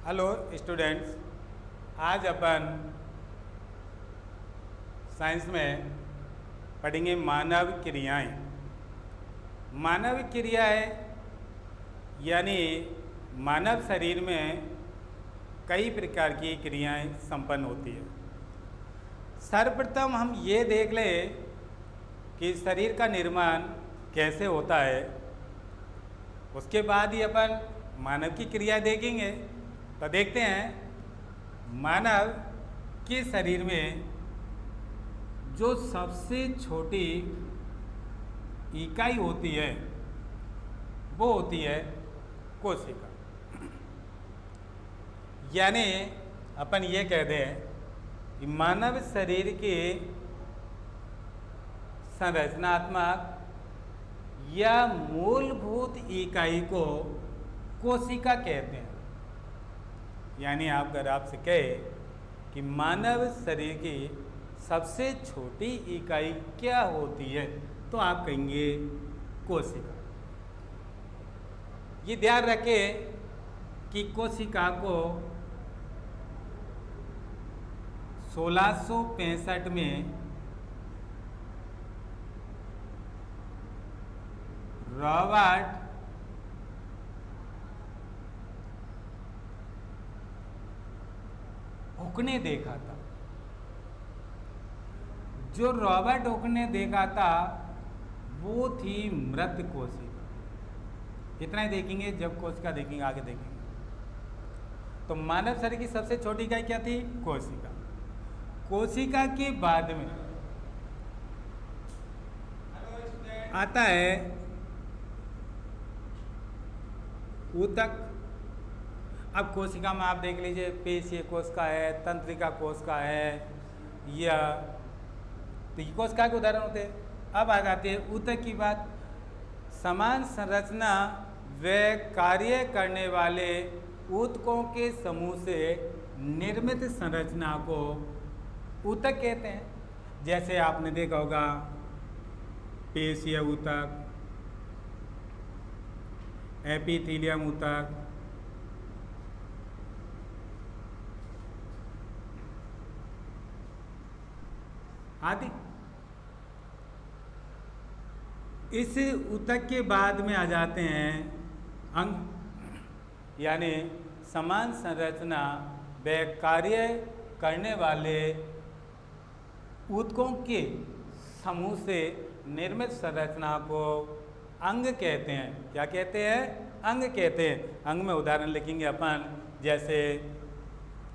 Hello students, आज अपन science में पढ़ेंगे मानव क्रियाएं। मानव क्रियाएं यानी मानव शरीर में कई प्रकार की क्रियाएं संपन्न होती है। सर्वप्रथम हम ये देख लें कि शरीर का निर्माण कैसे होता है, उसके बाद ही अपन मानव की क्रिया देखेंगे। तो देखते हैं मानव के शरीर में जो सबसे छोटी इकाई होती है वो होती है कोशिका। यानी अपन ये कहते हैं कि मानव शरीर की संरचनात्मक या मूलभूत इकाई को कोशिका कहते हैं। यानी आप अगर आपसे कहे कि मानव शरीर की सबसे छोटी इकाई क्या होती है तो आप कहेंगे कोशिका। ये ध्यान रखें कि कोशिका को 1665 में रॉबर्ट हुक ने देखा था। जो रॉबर्ट हुक ने देखा था वो थी मृत कोशिका। इतना ही देखेंगे, जब कोशिका देखेंगे आगे देखेंगे। तो मानव शरीर की सबसे छोटी इकाई क्या थी? कोशिका। कोशिका के बाद में आता है ऊतक। अब कोशिका में आप देख लीजिए, पेशीय कोशिका है, तंत्रिका कोशिका है, या तो ये कोशिका के उदाहरण होते हैं। अब आ जाती है ऊतक की बात। समान संरचना व कार्य करने वाले ऊतकों के समूह से निर्मित संरचना को ऊतक कहते हैं। जैसे आपने देखा होगा पेशीय ऊतक, एपिथेलियम ऊतक, आदि। इस ऊतक के बाद में आ जाते हैं अंग। यानी समान संरचना व कार्य करने वाले ऊतकों के समूह से निर्मित संरचना को अंग कहते हैं। क्या कहते हैं? अंग कहते हैं। अंग में उदाहरण लिखेंगे अपन, जैसे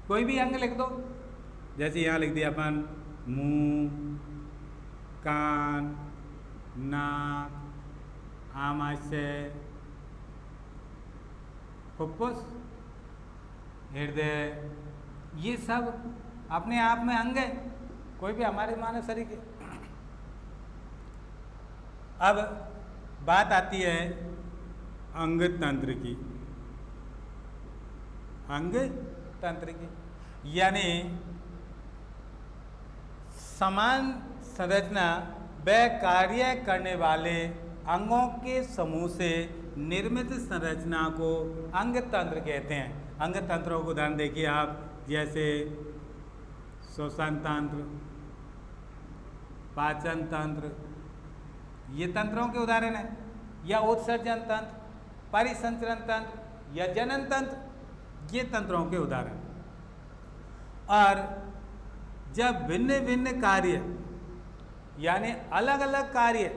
कोई भी अंग लिख दो। जैसे यहाँ लिख दिया अपन मुंह, कान, नाक, आमाशय, फुफ्फुस, हृदय, ये सब अपने आप में अंग है, कोई भी हमारे मानव शरीर के। अब बात आती है अंग तंत्र की। अंग तंत्र की यानी समान संरचना व कार्य करने वाले अंगों के समूह से निर्मित संरचना को अंग तंत्र कहते हैं। अंग तंत्रों को उदाहरण देखिए आप, जैसे श्वसन तंत्र, पाचन तंत्र, ये तंत्रों के उदाहरण हैं। या उत्सर्जन तंत्र, परिसंचरण तंत्र या जनन तंत्र, ये तंत्रों के उदाहरण। और जब भिन्न भिन्न कार्य यानी अलग अलग कार्य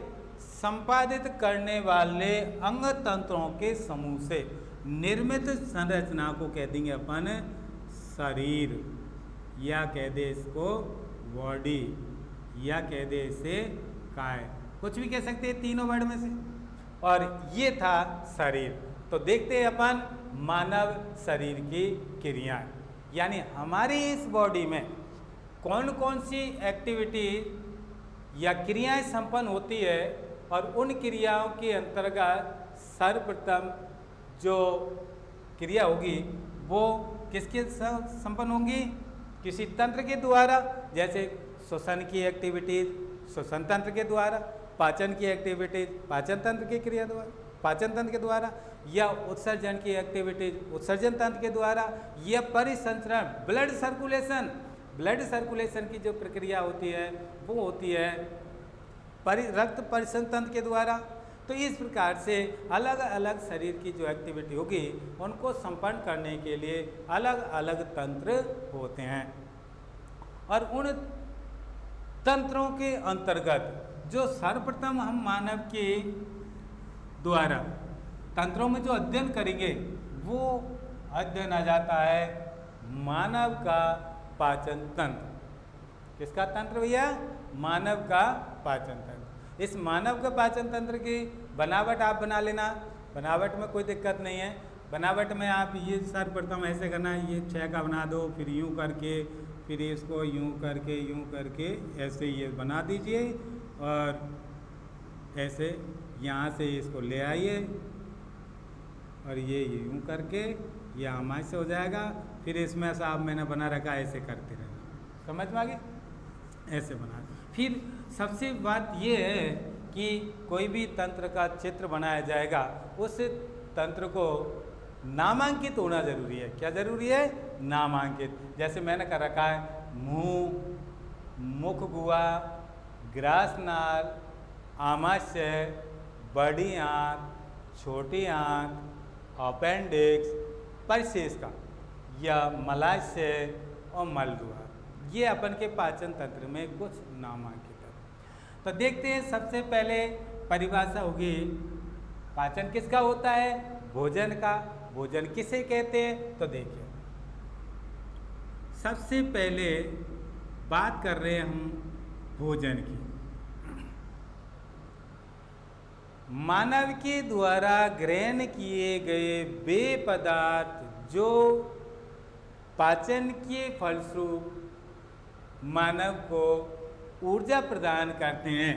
संपादित करने वाले अंग तंत्रों के समूह से निर्मित संरचना को कह देंगे अपन शरीर, या कह दे इसको बॉडी, या कह दे इसे काय, कुछ भी कह सकते हैं तीनों वर्ड में से। और ये था शरीर। तो देखते हैं अपन मानव शरीर की क्रियाएं। यानी हमारी इस बॉडी में कौन कौन सी एक्टिविटी या क्रियाएं संपन्न होती है, और उन क्रियाओं के अंतर्गत सर्वप्रथम जो क्रिया होगी वो किसके संपन्न होंगी? किसी तंत्र के द्वारा। जैसे श्वसन की एक्टिविटीज श्वसन तंत्र के द्वारा, पाचन की एक्टिविटीज पाचन तंत्र की क्रिया द्वारा, पाचन तंत्र के द्वारा, या उत्सर्जन की एक्टिविटीज उत्सर्जन तंत्र के द्वारा, या परिसंचरण ब्लड सर्कुलेशन की जो प्रक्रिया होती है वो होती है रक्त परिसंचरण तंत्र के द्वारा। तो इस प्रकार से अलग अलग शरीर की जो एक्टिविटी होगी उनको संपन्न करने के लिए अलग अलग तंत्र होते हैं। और उन तंत्रों के अंतर्गत जो सर्वप्रथम हम मानव के द्वारा तंत्रों में जो अध्ययन करेंगे वो अध्ययन आ जाता है मानव का पाचन तंत्र। किसका तंत्र भैया? मानव का पाचन तंत्र। इस मानव का पाचन तंत्र की बनावट आप बना लेना, बनावट में कोई दिक्कत नहीं है। बनावट में आप ये सर्वप्रथम ऐसे करना है, ये 6 का बना दो, फिर यूँ करके, फिर इसको यूँ करके ऐसे ये बना दीजिए और ऐसे यहाँ से इसको ले आइए और ये यूँ करके ये हमारे से हो जाएगा। फिर इसमें ऐसा आप मैंने बना रखा है, ऐसे करते रहना। समझ में आ गया? ऐसे बना। फिर सबसे बात ये है कि कोई भी तंत्र का चित्र बनाया जाएगा, उस तंत्र को नामांकित होना जरूरी है। क्या जरूरी है? नामांकित। जैसे मैंने कर रखा है मुंह, मुख गुहा, ग्रासनाल, आमाशय, बड़ी आँख, छोटी आँख, अपेंडिक्स, परिशेष का या मलाशय और मलद्वार, ये अपन के पाचन तंत्र में कुछ नामांकित है। तो देखते हैं, सबसे पहले परिभाषा होगी पाचन किसका होता है? भोजन का। भोजन किसे कहते हैं? तो देखिए, सबसे पहले बात कर रहे हैं हम भोजन की। मानव के द्वारा ग्रहण किए गए वे पदार्थ जो पाचन के फलस्वरूप मानव को ऊर्जा प्रदान करते हैं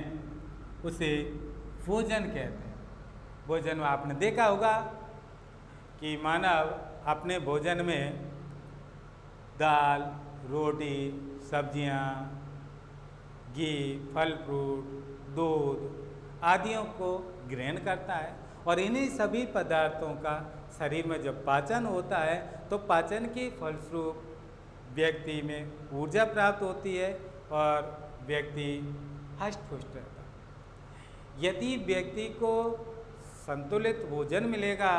उसे भोजन कहते हैं। भोजन में आपने देखा होगा कि मानव अपने भोजन में दाल, रोटी, सब्जियां, घी, फल फ्रूट, दूध आदियों को ग्रहण करता है और इन्हीं सभी पदार्थों का शरीर में जब पाचन होता है तो पाचन के फलस्वरूप व्यक्ति में ऊर्जा प्राप्त होती है और व्यक्ति हष्ट पुष्ट रहता है। यदि व्यक्ति को संतुलित भोजन मिलेगा,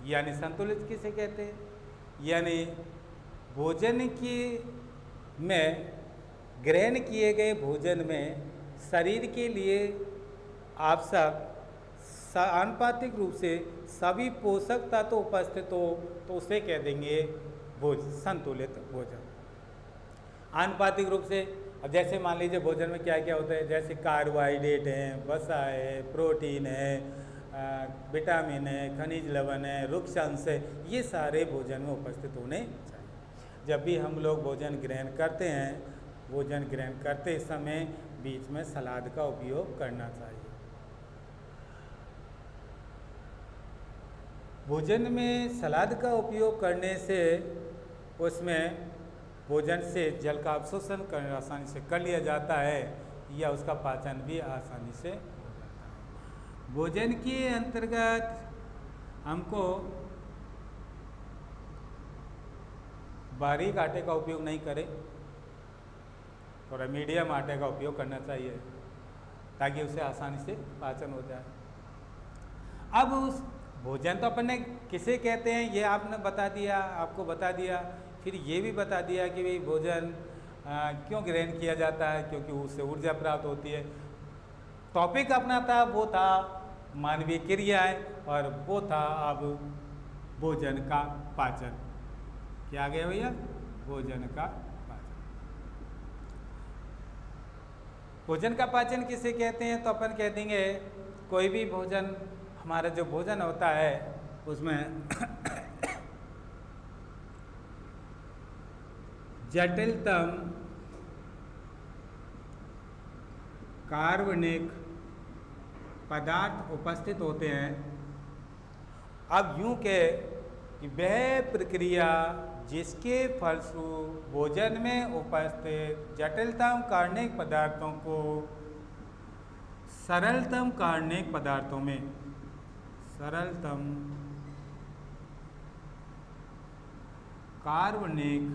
यानी संतुलित किसे कहते हैं? यानी भोजन की में ग्रहण किए गए भोजन में शरीर के लिए आवश्यक आनुपातिक रूप से सभी पोषक तत्व उपस्थित हो तो उसे कह देंगे संतुलित भोजन। आनुपातिक रूप से, अब जैसे मान लीजिए भोजन में क्या क्या होता है, जैसे कार्बोहाइड्रेट है, वसा है, प्रोटीन है, विटामिन है, खनिज लवण है, वृक्ष अंश है, ये सारे भोजन में उपस्थित होने चाहिए। जब भी हम लोग भोजन ग्रहण करते हैं, भोजन ग्रहण करते समय बीच में सलाद का उपयोग करना चाहिए। भोजन में सलाद का उपयोग करने से उसमें भोजन से जल का अवशोषण आसानी से कर लिया जाता है या उसका पाचन भी आसानी से हो जाता है। भोजन के अंतर्गत हमको बारीक आटे का उपयोग नहीं करें, थोड़ा मीडियम आटे का उपयोग करना चाहिए ताकि उसे आसानी से पाचन हो जाए। अब उस भोजन तो अपन ने किसे कहते हैं ये आपने बता दिया, आपको बता दिया। फिर ये भी बता दिया कि भाई भोजन क्यों ग्रहण किया जाता है, क्योंकि उससे ऊर्जा प्राप्त होती है। टॉपिक अपना था वो था मानवीय क्रियाएं और वो था अब भोजन का पाचन। क्या आ गया भैया? भोजन का पाचन। भोजन का पाचन किसे कहते हैं? तो अपन कह देंगे कोई भी भोजन, हमारा जो भोजन होता है उसमें जटिलतम कार्बनिक पदार्थ उपस्थित होते हैं। अब यूं के कि वह प्रक्रिया जिसके फलस्वरूप भोजन में उपस्थित जटिलतम कार्बनिक पदार्थों को सरलतम कार्बनिक पदार्थों में, सरलतम कार्बनिक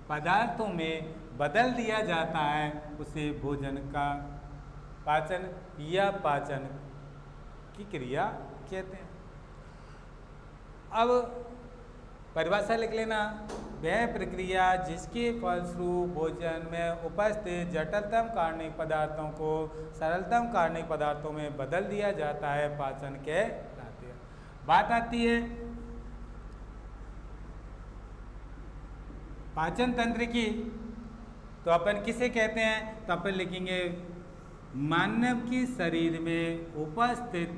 पदार्थों में बदल दिया जाता है, उसे भोजन का पाचन या पाचन की क्रिया कहते हैं। अब परिभाषा लिख लेना, वह प्रक्रिया जिसके फलस्वरूप भोजन में उपस्थित जटिलतम कार्बनिक पदार्थों को सरलतम कार्बनिक पदार्थों में बदल दिया जाता है, पाचन कहलाती है। बात आती है पाचन तंत्र की, तो अपन किसे कहते हैं? तो अपन लिखेंगे मानव के शरीर में उपस्थित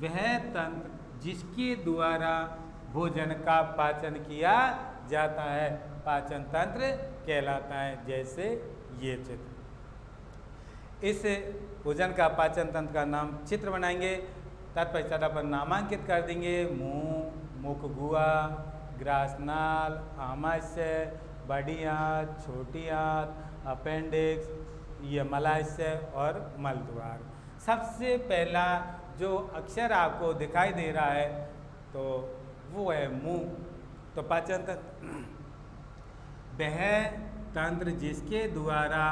वह तंत्र जिसके द्वारा भोजन का पाचन किया जाता है, पाचन तंत्र कहलाता है। जैसे ये चित्र, इस भोजन का पाचन तंत्र का नाम चित्र बनाएंगे, तत्पश्चात अपन नामांकित कर देंगे। मुंह, मुख गुहा, ग्रासनाल, आमाशय, बड़ी आंत, छोटी आंत, अपेंडिक्स, ये मलाशय और मलद्वार। सबसे पहला जो अक्षर आपको दिखाई दे रहा है तो वो है मुंह। तो पाचन तंत्र, वह तंत्र जिसके द्वारा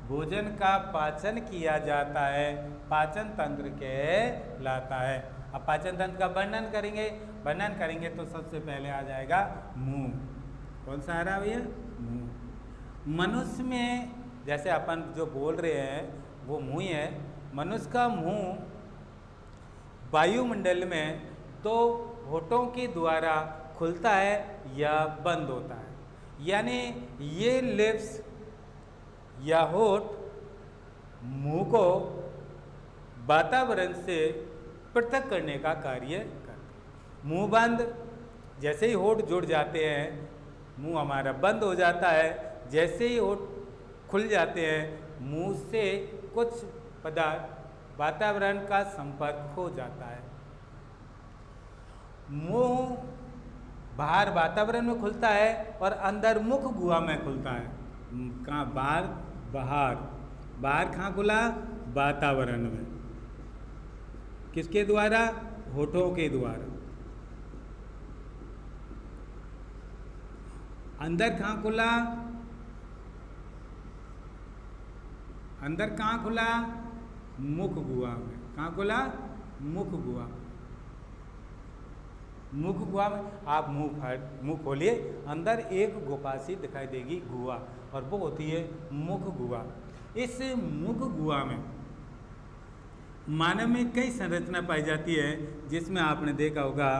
भोजन का पाचन किया जाता है, पाचन तंत्र कहलाता है। अब पाचन तंत्र का वर्णन करेंगे तो सबसे पहले आ जाएगा मुंह। कौन सा आ रहा है भैया? मुंह। मनुष्य में जैसे अपन जो बोल रहे हैं वो मुंह ही है। मनुष्य का मुंह वायुमंडल में दो होठों के द्वारा खुलता है या बंद होता है, यानी ये लिप्स या होठ मुंह को वातावरण से पृथक करने का कार्य करते हैं। मुंह बंद, जैसे ही होठ जुड़ जाते हैं मुंह हमारा बंद हो जाता है। जैसे ही होठ खुल जाते हैं मुंह से कुछ पदार्थ वातावरण का संपर्क हो जाता है। मुंह बाहर वातावरण में खुलता है और अंदर मुख गुहा में खुलता है। कहाँ? बाहर, बाहर कहाँ खुला? वातावरण में। किसके द्वारा? होठों के द्वारा। अंदर कहाँ खुला? अंदर कहाँ खुला? मुख गुहा में। कहाँ खुला? मुख गुहा। मुख गुहा में आप मुंह खोलिए, अंदर एक गुफा सी दिखाई देगी, गुहा, और वो होती है मुख गुहा। इस मुख गुहा में मानव में कई संरचना पाई जाती है, जिसमें आपने देखा होगा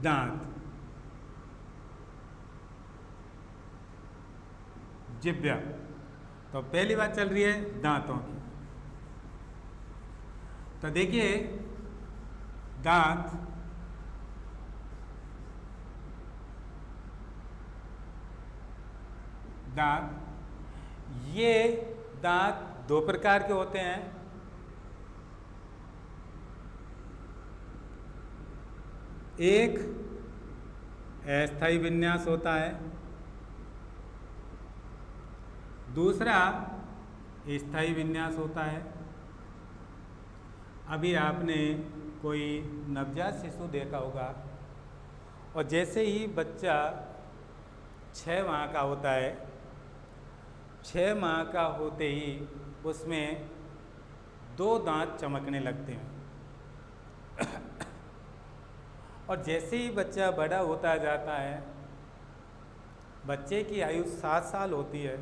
दांत, जिह्वा। तो पहली बात चल रही है दांतों की। तो देखिए दांत, ये दांत दो प्रकार के होते हैं। एक अस्थायी विन्यास होता है, दूसरा स्थायी विन्यास होता है। अभी आपने कोई नवजात शिशु देखा होगा, और जैसे ही बच्चा 6 माह का होता है, 6 माह का होते ही उसमें 2 दांत चमकने लगते हैं। और जैसे ही बच्चा बड़ा होता जाता है, बच्चे की आयु 7 साल होती है,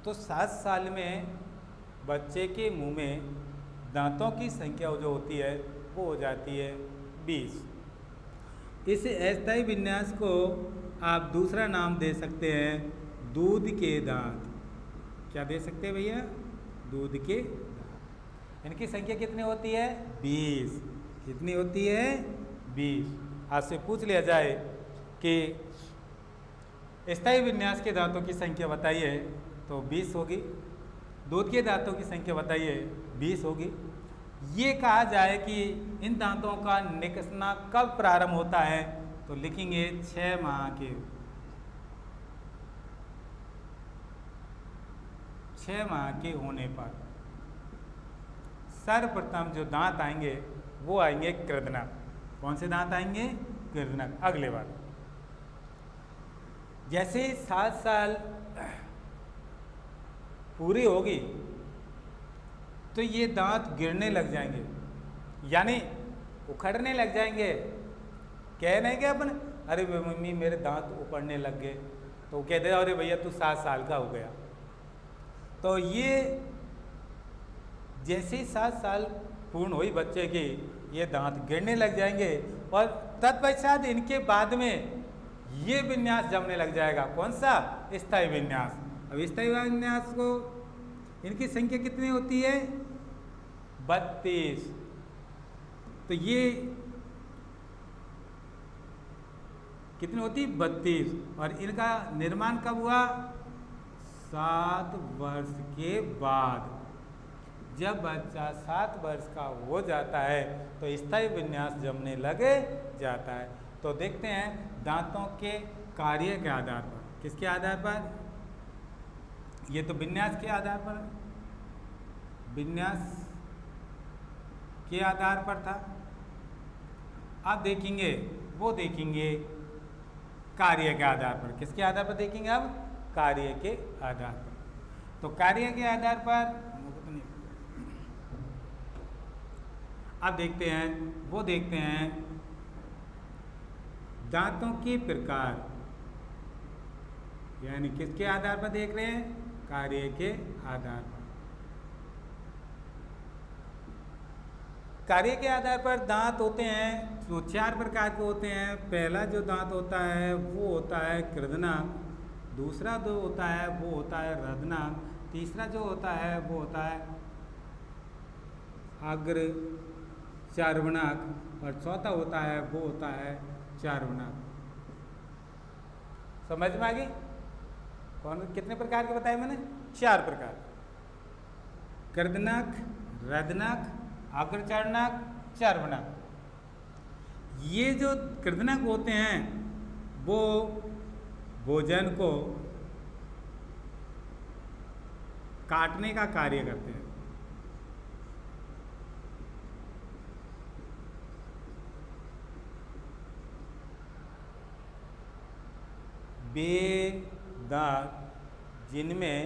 तो 7 साल में बच्चे के मुंह में दांतों की संख्या जो होती है वो हो जाती है 20। इस अस्थायी विन्यास को आप दूसरा नाम दे सकते हैं दूध के दांत। क्या दे सकते हैं भैया? दूध के दांत। इनकी संख्या कितनी होती है? 20। कितनी होती है? 20। आपसे पूछ लिया जाए कि स्थायी विन्यास के दांतों की संख्या बताइए, तो 20 होगी। दूध के दांतों की संख्या बताइए, 20 होगी। ये कहा जाए कि इन दांतों का निकसना कब प्रारंभ होता है, तो लिखेंगे 6 माह के। 6 माह के होने पर सर्वप्रथम जो दांत आएंगे वो आएंगे कृदनक। कौन से दांत आएंगे? कृदनक। अगले बार जैसे 7 साल पूरी होगी तो ये दांत गिरने लग जाएंगे, यानी उखड़ने लग जाएंगे। कह नहीं कि अपन अरे मम्मी मेरे दांत उखड़ने लग गए, तो वो कहते हैं अरे भैया तू 7 साल का हो गया। तो ये जैसे ही 7 साल पूर्ण हुई बच्चे की, ये दांत गिरने लग जाएंगे और तत्पश्चात इनके बाद में ये विन्यास जमने लग जाएगा। कौन सा? स्थायी विन्यास। अब स्थायी विन्यास को इनकी संख्या कितनी होती है? 32। तो ये कितनी होती? 32। और इनका निर्माण कब हुआ? 7 वर्ष के बाद। जब बच्चा 7 वर्ष का हो जाता है तो स्थायी विन्यास जमने लगे जाता है। तो देखते हैं दांतों के कार्य के आधार पर। किसके आधार पर? ये तो विन्यास के आधार पर, विन्यास के आधार पर था। अब देखेंगे, वो देखेंगे कार्य के आधार पर। किसके आधार पर देखेंगे? अब कार्य के आधार पर। तो कार्य के आधार पर अब देखते हैं, वो देखते हैं दांतों के प्रकार, यानी किसके आधार पर देख रहे हैं? कार्य के आधार पर। कार्य के आधार पर दांत होते हैं तो 4 प्रकार के होते हैं। पहला जो दांत होता है वो होता है कृदनक, दूसरा जो होता है वो होता है रदनक, तीसरा जो होता है वो होता है अग्र चार्वणक और चौथा होता है वो होता है चार्वणक। समझ में आ गई? कौन कितने प्रकार के बताए मैंने? 4 प्रकार। कृदनक, रदनक, अग्रचारणक, चार्वणक। ये जो कृदनक होते हैं वो भोजन को काटने का कार्य करते हैं। वे दांत जिनमें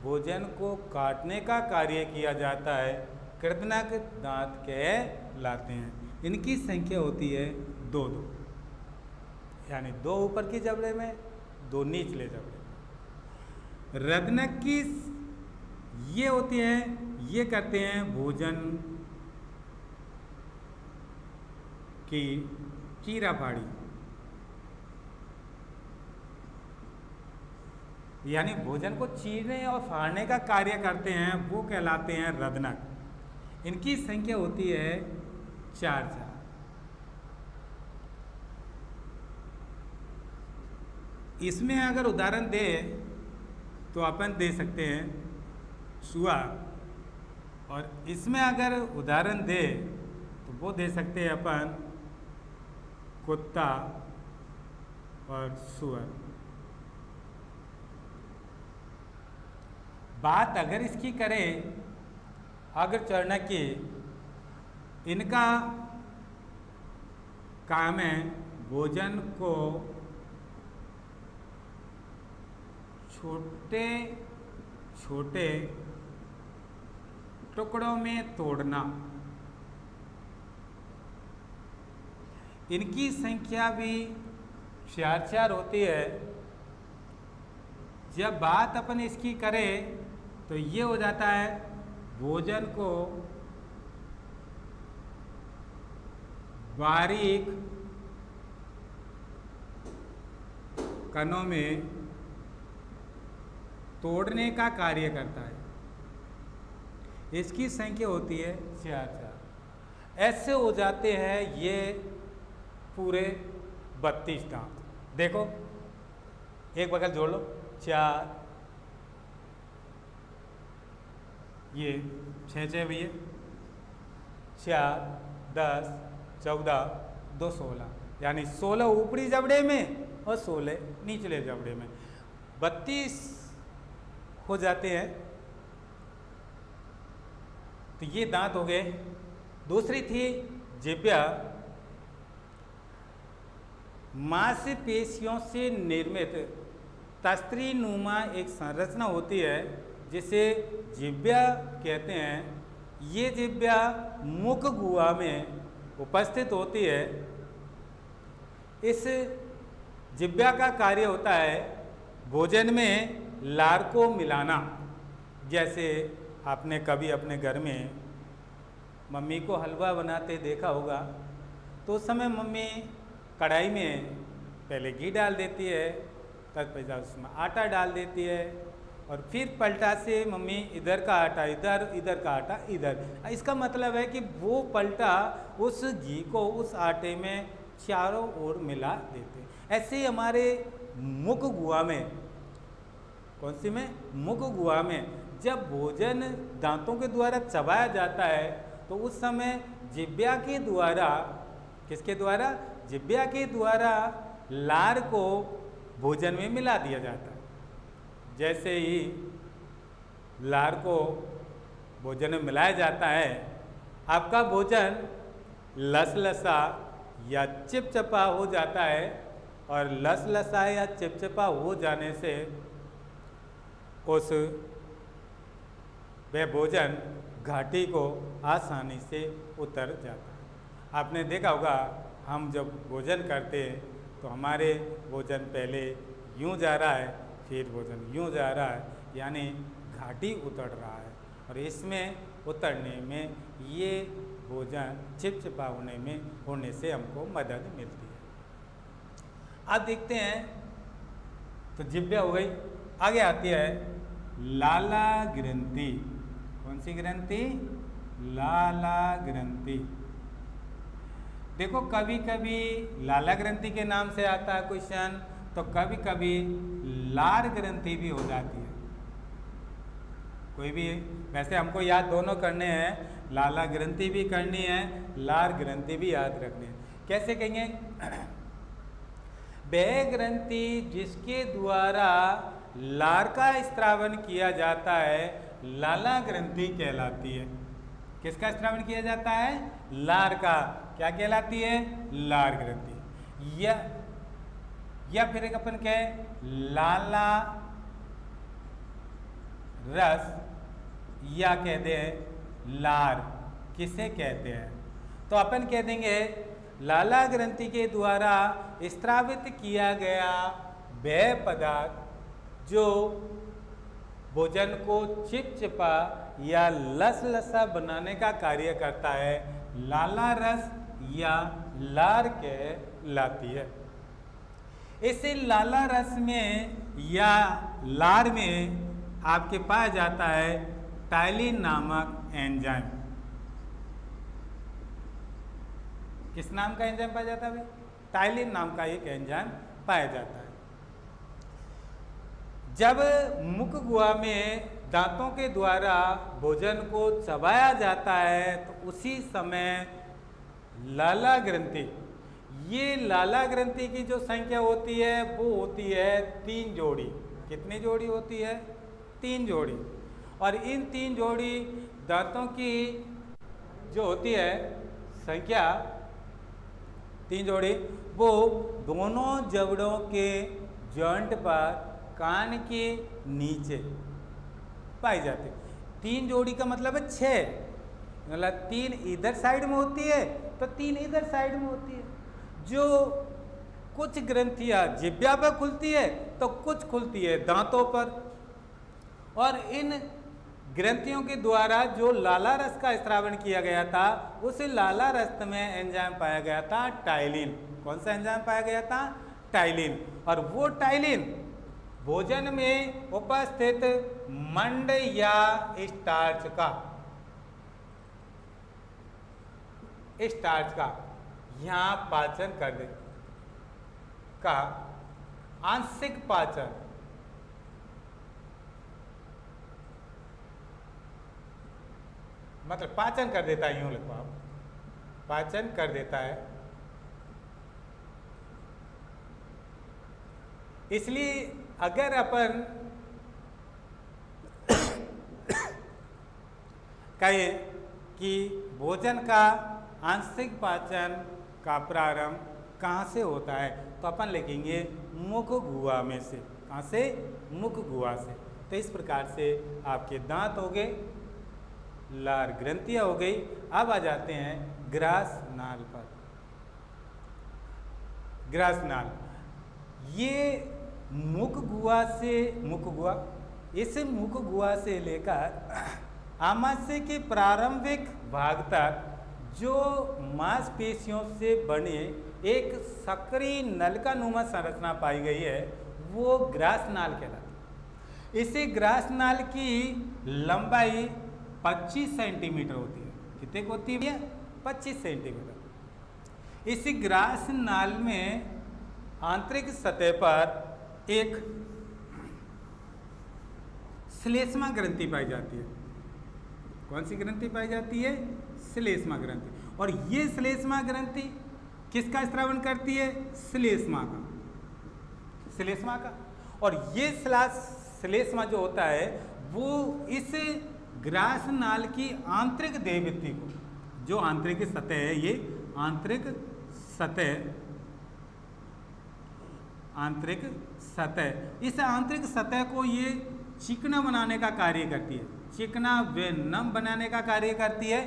भोजन को काटने का कार्य किया जाता है कृदनक दांत कहलाते हैं। इनकी संख्या होती है 2-2, यानी 2 ऊपर की जबड़े में, 2 निचले जबड़े में। रदनक की ये होती हैं, ये करते हैं भोजन की चीरा फाड़ी, यानी भोजन को चीरने और फाड़ने का कार्य करते हैं, वो कहलाते हैं रदनक। इनकी संख्या होती है 4-4। इसमें अगर उदाहरण दे तो अपन दे सकते हैं सुआ, और इसमें अगर उदाहरण दे तो वो दे सकते हैं अपन कुत्ता और सुअर। बात अगर इसकी करें अग्रचारणक की, इनका काम है भोजन को छोटे छोटे टुकड़ों में तोड़ना। इनकी संख्या भी 4-4 होती है। जब बात अपन इसकी करें तो ये हो जाता है भोजन को बारीक कणों में तोड़ने का कार्य करता है। इसकी संख्या होती है 4-4। ऐसे हो जाते हैं ये पूरे 32 दांत। देखो एक बगल जोड़ लो, 4, ये 6 भैया, 4, 10, 14, 2, 16, यानी 16 ऊपरी जबड़े में और 16 निचले जबड़े में। 32 हो जाते हैं तो ये दांत हो गए। दूसरी थी जिह्वा। मांसपेशियों से निर्मित तस्त्री नुमा एक संरचना होती है जिसे जिह्वा कहते हैं। ये जिह्वा मुख गुहा में उपस्थित होती है। इस जिह्वा का कार्य होता है भोजन में लार को मिलाना। जैसे आपने कभी अपने घर में मम्मी को हलवा बनाते देखा होगा, तो उस समय मम्मी कढ़ाई में पहले घी डाल देती है, तत्पश्चात उसमें आटा डाल देती है और फिर पलटा से मम्मी इधर का आटा इधर, इधर का आटा इधर। इसका मतलब है कि वो पलटा उस घी को उस आटे में चारों ओर मिला देते। ऐसे ही हमारे मुख गुहा में, कौन सी में, मुख गुहा में जब भोजन दांतों के द्वारा चबाया जाता है तो उस समय जिह्वा के द्वारा, किसके द्वारा, जिह्वा के द्वारा लार को भोजन में मिला दिया जाता है। जैसे ही लार को भोजन में मिलाया जाता है, आपका भोजन लसलसा या चिपचिपा हो जाता है और लसलसा या चिपचिपा हो जाने से उस वह भोजन घाटी को आसानी से उतर जाता है। आपने देखा होगा हम जब भोजन करते हैं तो हमारे भोजन पहले यूं जा रहा है, फिर भोजन यूं जा रहा है, यानी घाटी उतर रहा है और इसमें उतरने में ये भोजन चिपचिपा होने से हमको मदद मिलती है। अब देखते हैं, तो जिह्वा हो गई। आगे आती है लाला ग्रंथि। कौन सी ग्रंथि? लाला ग्रंथि। देखो कभी कभी लाला ग्रंथि के नाम से आता है क्वेश्चन, तो कभी कभी लार ग्रंथि भी हो जाती है। कोई भी, वैसे हमको याद दोनों करने हैं, लाला ग्रंथि भी करनी है, लार ग्रंथि भी याद रखनी है। कैसे कहेंगे? वह ग्रंथि जिसके द्वारा लार का स्त्रावन किया जाता है लाला ग्रंथि कहलाती है। किसका स्त्रावन किया जाता है? लार का। क्या कहलाती है? लार ग्रंथि। या फिर एक अपन कहें लाला रस, या कह दें लार। किसे कहते हैं? तो अपन कह देंगे लाला ग्रंथि के द्वारा स्त्रावित किया गया वह पदार्थ जो भोजन को चिपचिपा या लसलसा बनाने का कार्य करता है, लाला रस या लार कहलाती है। इसे लाला रस में या लार में आपके पाया जाता है टाइलिन नामक एंजाइम। किस नाम का एंजाइम पाया जाता है भाई? टाइलिन नाम का एक एंजाइम पाया जाता है। जब मुख गुहा में दांतों के द्वारा भोजन को चबाया जाता है तो उसी समय लाला ग्रंथि, ये लाला ग्रंथि की जो संख्या होती है वो होती है 3 जोड़ी। कितनी जोड़ी होती है? 3 जोड़ी। और इन 3 जोड़ी दांतों की जो होती है संख्या 3 जोड़ी, वो दोनों जबड़ों के जॉइंट पर कान के नीचे पाई जाती है। 3 जोड़ी का मतलब है 6, मतलब 3 इधर साइड में होती है तो 3 इधर साइड में होती है। जो कुछ ग्रंथियां जिह्वा पर खुलती है तो कुछ खुलती है दांतों पर, और इन ग्रंथियों के द्वारा जो लाला रस का स्त्रावन किया गया था उस लाला रस में एंजाइम पाया गया था टाइलिन। कौन सा एंजाइम पाया गया था? टाइलिन। और वो टाइलिन भोजन में उपस्थित मंड या स्टार्च का यहाँ पाचन कर दे का आंशिक पाचन, मतलब पाचन कर देता है, यूं लिखो आप, पाचन कर देता है। इसलिए अगर अपन कहें कि भोजन का आंशिक पाचन का प्रारंभ कहाँ से होता है, तो अपन लिखेंगे मुख गुहा में से। कहाँ से? मुख गुहा से। तो इस प्रकार से आपके दांत हो गए, लार ग्रंथियां हो गई। अब आ जाते हैं ग्रास नाल पर। ग्रास नाल, ये मुख गुहा से, मुख गुहा, इस मुख गुहा से लेकर आमाशय के प्रारंभिक भाग तक जो मांसपेशियों से बने एक सक्रिय नलिका नुमा संरचना पाई गई है, वो ग्रास नाल कहलाती है। इसे ग्रास नाल की लंबाई 25 सेंटीमीटर होती है। कितने की होती है? 25 सेंटीमीटर। इस ग्रास नाल में आंतरिक सतह पर एक श्लेष्मा ग्रंथि पाई जाती है। कौन सी ग्रंथि पाई जाती है? श्लेष्मा ग्रंथि। और ये श्लेष्मा ग्रंथि किसका स्रावन करती है? श्लेष्मा का, श्लेष्मा का। और ये श्लेष्मा जो होता है वो इस ग्रास नाल की आंतरिक देहभित्ति को, जो आंतरिक सतह है, ये आंतरिक सतह, आंतरिक सतह, इस आंतरिक सतह को ये चिकना बनाने का कार्य करती है, चिकना व नम बनाने का कार्य करती है,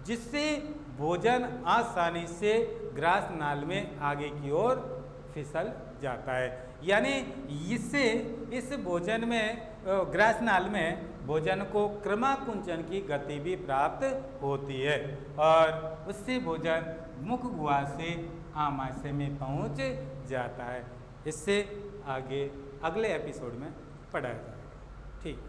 जिससे भोजन आसानी से ग्रास नाल में आगे की ओर फिसल जाता है। यानी इससे इस भोजन में, ग्रास नाल में भोजन को क्रमाकुंचन की गति भी प्राप्त होती है और उससे भोजन मुख गुहा से आमाशय में पहुंच जाता है। इससे आगे अगले एपिसोड में पढ़ाया जाएगा। ठीक।